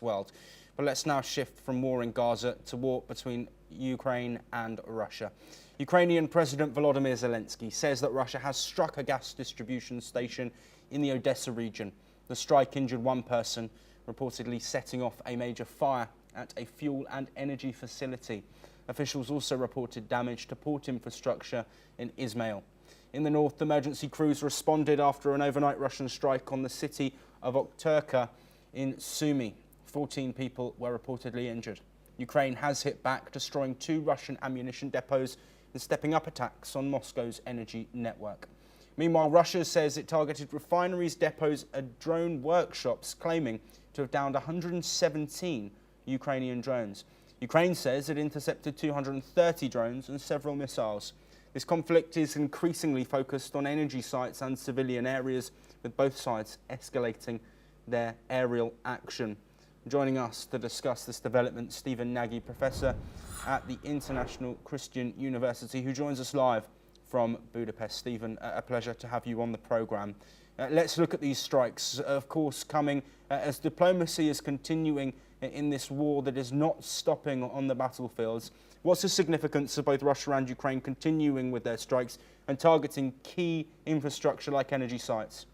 world. But let's now shift from war in Gaza to war between Ukraine and Russia. Ukrainian President Volodymyr Zelensky says that Russia has struck a gas distribution station in the Odesa region. The strike injured one person, reportedly setting off a major fire at a fuel and energy facility. Officials also reported damage to port infrastructure in Izmail. In the north, emergency crews responded after an overnight Russian strike on the city of Okturka in Sumy. 14 people were reportedly injured. Ukraine has hit back, destroying 2 Russian ammunition depots and stepping up attacks on Moscow's energy network. Meanwhile, Russia says it targeted refineries, depots and drone workshops, claiming to have downed 117 Ukrainian drones. Ukraine says it intercepted 230 drones and several missiles. This conflict is increasingly focused on energy sites and civilian areas, with both sides escalating their aerial action. Joining us to discuss this development, Stephen Nagy, Professor at the International Christian University, who joins us live from Budapest. Stephen, a pleasure to have you on the programme. Let's look at these strikes, of course, coming as diplomacy is continuing in this war that is not stopping on the battlefields. What's the significance of both Russia and Ukraine continuing with their strikes and targeting key infrastructure like energy sites?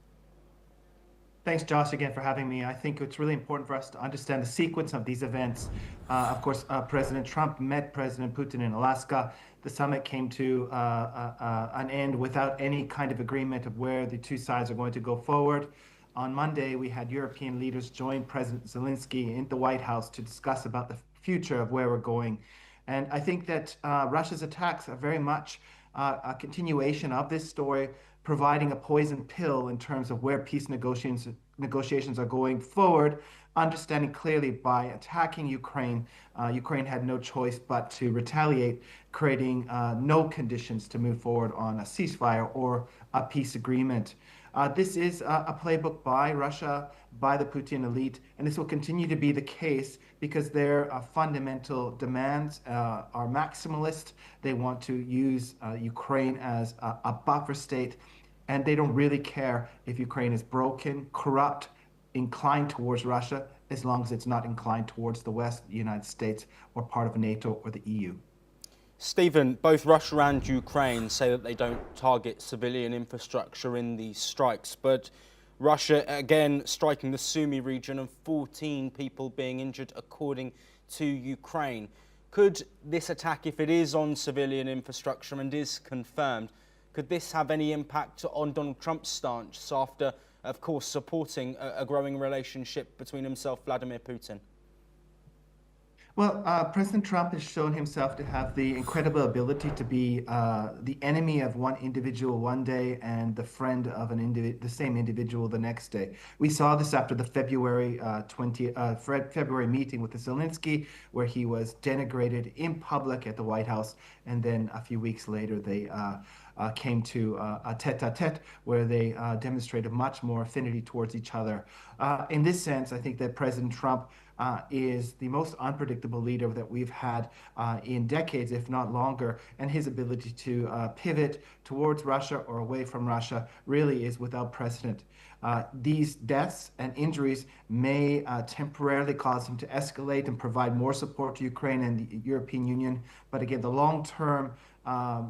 Thanks, Josh, again for having me. I think it's really important for us to understand the sequence of these events. Of course, President Trump met President Putin in Alaska. The summit came to an end without any kind of agreement of where the two sides are going to go forward. On Monday, we had European leaders join President Zelensky in the White House to discuss about the future of where we're going. And I think that Russia's attacks are very much a continuation of this story, providing a poison pill in terms of where peace negotiations are going forward, understanding clearly by attacking Ukraine, Ukraine had no choice but to retaliate, creating no conditions to move forward on a ceasefire or a peace agreement. This is a playbook by Russia, by the Putin elite, and this will continue to be the case because their fundamental demands are maximalist. They want to use Ukraine as a buffer state, and they don't really care if Ukraine is broken, corrupt, inclined towards Russia, as long as it's not inclined towards the West, the United States, or part of NATO or the EU. Stephen, both Russia and Ukraine say that they don't target civilian infrastructure in these strikes, but Russia again striking the Sumy region and 14 people being injured according to Ukraine. Could this attack, if it is on civilian infrastructure and is confirmed, could this have any impact on Donald Trump's stance after, of course, supporting a growing relationship between himself and Vladimir Putin? Well, President Trump has shown himself to have the incredible ability to be the enemy of one individual one day and the friend of the same individual the next day. We saw this after the February meeting with Zelensky, where he was denigrated in public at the White House, and then a few weeks later they came to a tete-a-tete where they demonstrated much more affinity towards each other. In this sense, I think that President Trump is the most unpredictable leader that we've had in decades, if not longer, and his ability to pivot towards Russia or away from Russia really is without precedent. These deaths and injuries may temporarily cause him to escalate and provide more support to Ukraine and the European Union, but again, the long-term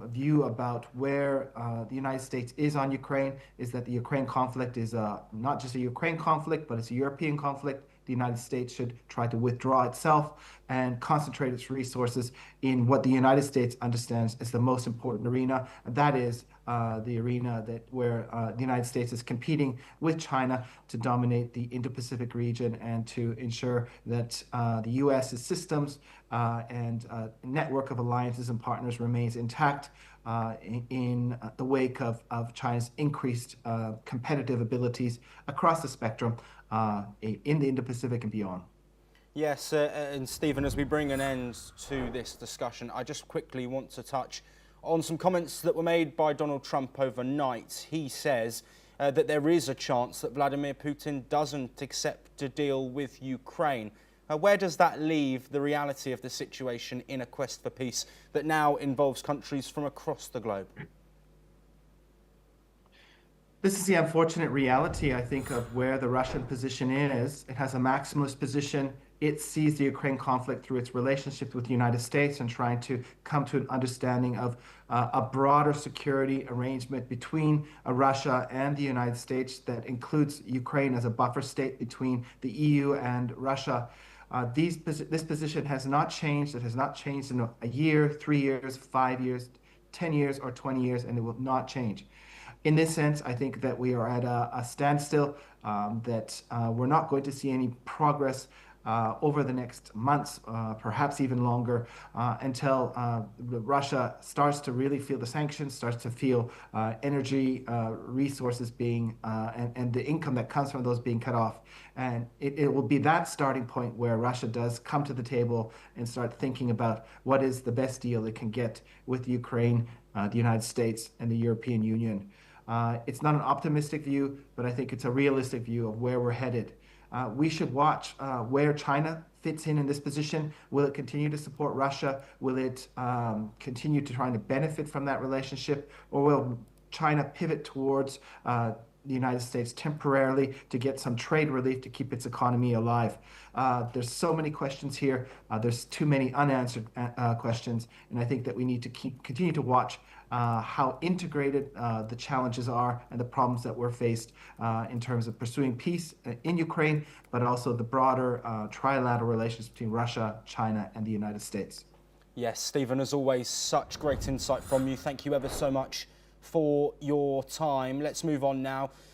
view about where the United States is on Ukraine is that the Ukraine conflict is not just a Ukraine conflict, but it's a European conflict. The United States should try to withdraw itself and concentrate its resources in what the United States understands as the most important arena. And that is the arena where the United States is competing with China to dominate the Indo-Pacific region and to ensure that the U.S.'s systems and network of alliances and partners remains intact in the wake of China's increased competitive abilities across the spectrum in the Indo-Pacific and beyond. Yes, and Stephen, as we bring an end to this discussion, I just quickly want to touch on some comments that were made by Donald Trump overnight. He says that there is a chance that Vladimir Putin doesn't accept a deal with Ukraine. Where does that leave the reality of the situation in a quest for peace that now involves countries from across the globe? This is the unfortunate reality, I think, of where the Russian position is. It has a maximalist position It sees the Ukraine conflict through its relationships with the United States and trying to come to an understanding of a broader security arrangement between Russia and the United States that includes Ukraine as a buffer state between the EU and Russia. This position has not changed. It has not changed in a year, 3 years, 5 years, 10 years, or 20 years, and it will not change. In this sense, I think that we are at a standstill, that we're not going to see any progress over the next months, perhaps even longer, until Russia starts to really feel the sanctions, starts to feel energy resources being, and the income that comes from those being cut off. And it will be that starting point where Russia does come to the table and start thinking about what is the best deal it can get with Ukraine, the United States, and the European Union. It's not an optimistic view, but I think it's a realistic view of where we're headed. We should watch where China fits in this position. Will it continue to support Russia? Will it continue to try to benefit from that relationship? Or will China pivot towards the United States temporarily to get some trade relief to keep its economy alive? There's so many questions here. There's too many unanswered questions. And I think that we need to continue to watch how integrated the challenges are and the problems that we're faced in terms of pursuing peace in Ukraine, but also the broader trilateral relations between Russia, China, and the United States. Yes, Stephen, as always, such great insight from you. Thank you ever so much for your time. Let's move on now